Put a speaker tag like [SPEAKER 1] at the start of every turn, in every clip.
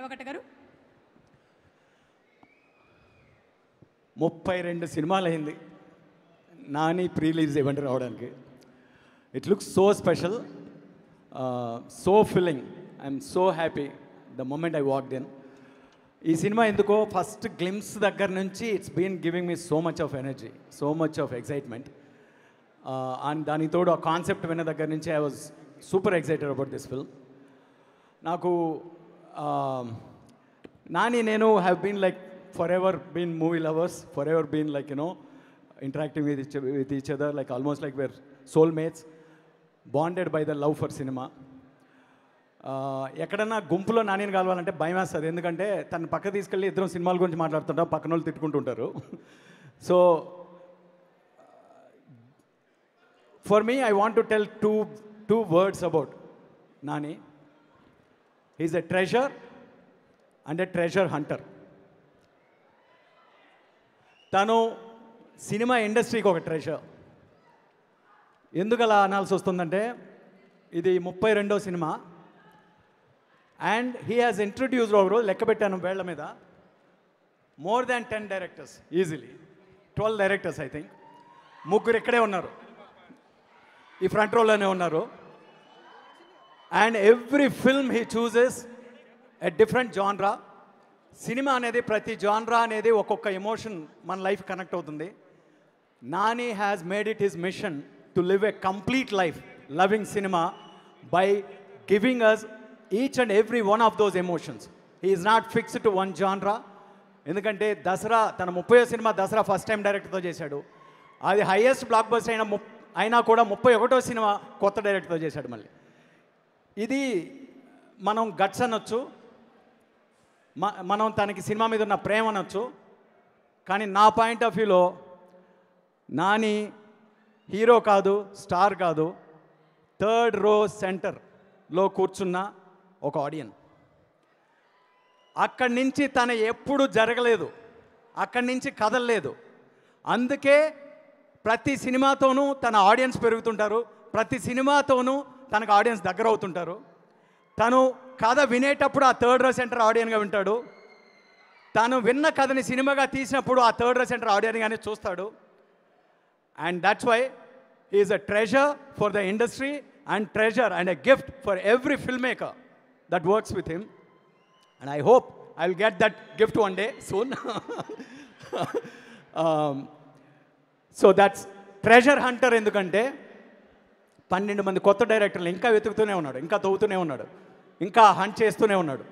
[SPEAKER 1] శివకట్ట గారు.
[SPEAKER 2] 32 సినిమాలు అయింది నాని ప్రీ రిలీజ్ ఈవెంట్ రావడానికి. It looks so special, so filling. I'm so happy the moment I walked in. ఈ సినిమా ఎందుకో ఫస్ట్ గ్లిమ్స్ దగ్గర నుంచి it's been giving me so much of energy, so much of excitement. And దానికి తోడు ఆ concept విన్న దగ్గర నుంచి I was super excited about this film. నాకు నాని నేను have been like forever been movie lovers, forever been like, you know, interacting with each other, like almost like we're soulmates, bonded by the love for cinema. ఎక్కడన్నా గుంపులో నానిని కలవాలంటే భయం వేస్తుంది, ఎందుకంటే తను పక్క తీసుకెళ్ళి ఇద్దరం సినిమాల గురించి మాట్లాడుతుంటాం, పక్కన వాళ్ళు తిట్టుకుంటుంటారు. So for me I want to tell two words about Nani. He's a treasure and a treasure hunter. తను సినిమా ఇండస్ట్రీకి ఒక ట్రెజర్. ఎందుకు అలా అనాల్సి వస్తుందంటే ఇది 32వ cinema and he has introduced ఒక రోజు లెక్క పెట్టాను వేళ్ల మీద more than 10 directors, easily 12 directors I think. 3 ఇక్కడే ఉన్నారు, ఈ ఫ్రంట్ రోలోనే ఉన్నారు. And every film he chooses a different genre. Cinema అనేది ప్రతి జాన్రా అనేది ఒక్కొక్క ఎమోషన్ మన లైఫ్ కనెక్ట్ అవుతుంది. Nani has made it his mission to live a complete life loving cinema by giving us each and every one of those emotions. He is not fixed to one genre. ఎందుకంటే దసరా తన 30వ సినిమా Dasara first time డైరెక్టర్తో చేశాడు. అది highest block buster అయినా కూడా 31వ cinema కొత్త డైరెక్టర్తో చేశాడు. మళ్ళీ ఇది మనం గట్స్ అనొచ్చు, మనం తనకి సినిమా మీద ఉన్న ప్రేమ అనొచ్చు. కానీ నా పాయింట్ ఆఫ్ వ్యూలో నాని హీరో కాదు, స్టార్ కాదు, 3rd రో సెంటర్లో కూర్చున్న ఒక ఆడియన్. అక్కడి నుంచి తన ఎప్పుడు జరగలేదు, అక్కడి నుంచి కదలలేదు. అందుకే ప్రతి సినిమాతోనూ తన ఆడియన్స్ పెరుగుతుంటారు, ప్రతి సినిమాతోనూ తనకు ఆడియన్స్ దగ్గర అవుతుంటారు. తను కథ వినేటప్పుడు ఆ 3rd రో సెంటర్ ఆడియన్గా వింటాడు. తను విన్న కథని సినిమాగా తీసినప్పుడు ఆ 3rd రో సెంటర్ ఆడియన్గానే చూస్తాడు. And that's why he is a treasure for the industry and treasure and a gift for every film maker that works with him. And I hope I will get that gift one day soon. So that's treasure hunter. ఎందుకంటే 12 మంది కొత్త డైరెక్టర్లు ఇంకా వెతుకుతూనే ఉన్నాడు, ఇంకా తవ్వుతూనే ఉన్నాడు, ఇంకా hunt చేస్తూనే ఉన్నాడు.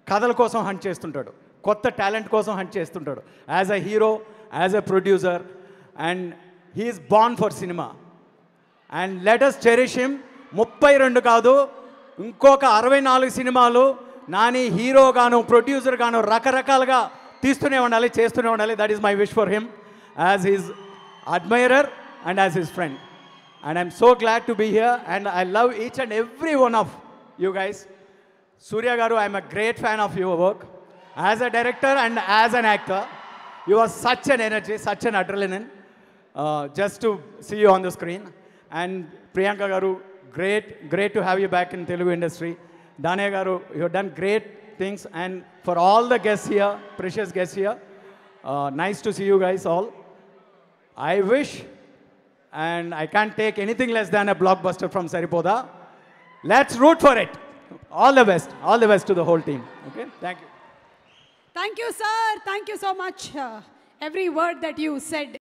[SPEAKER 2] కథల కోసం హంట్ చేస్తుంటాడు, కొత్త టాలెంట్ కోసం హంట్ చేస్తుంటాడు. As a hero, as a producer, and he's born for cinema. And let us cherish him. 32 కాదు, ఇంకొక 64 సినిమాలు నాని హీరోగాను ప్రొడ్యూసర్గాను రకరకాలుగా తీస్తూనే ఉండాలి, చేస్తూనే ఉండాలి. That is my wish for him as his admirer and as his friend. And I'm so glad to be here, and I love each and every one of you guys. Surya Garu, I'm a great fan of your work as a director and as an actor. You are such an energy, such an adrenaline, just to see you on the screen. And Priyanka Garu, great to have you back in Telugu industry. Danaya Garu, you have done great things, and for all the guests here, precious guests here, nice to see you guys all. I wish, and I can't take anything less than a blockbuster from Saripoda. Let's root for it. All the best to the whole team. Okay, thank you.
[SPEAKER 1] Thank you, sir. Thank you so much. Every word that you said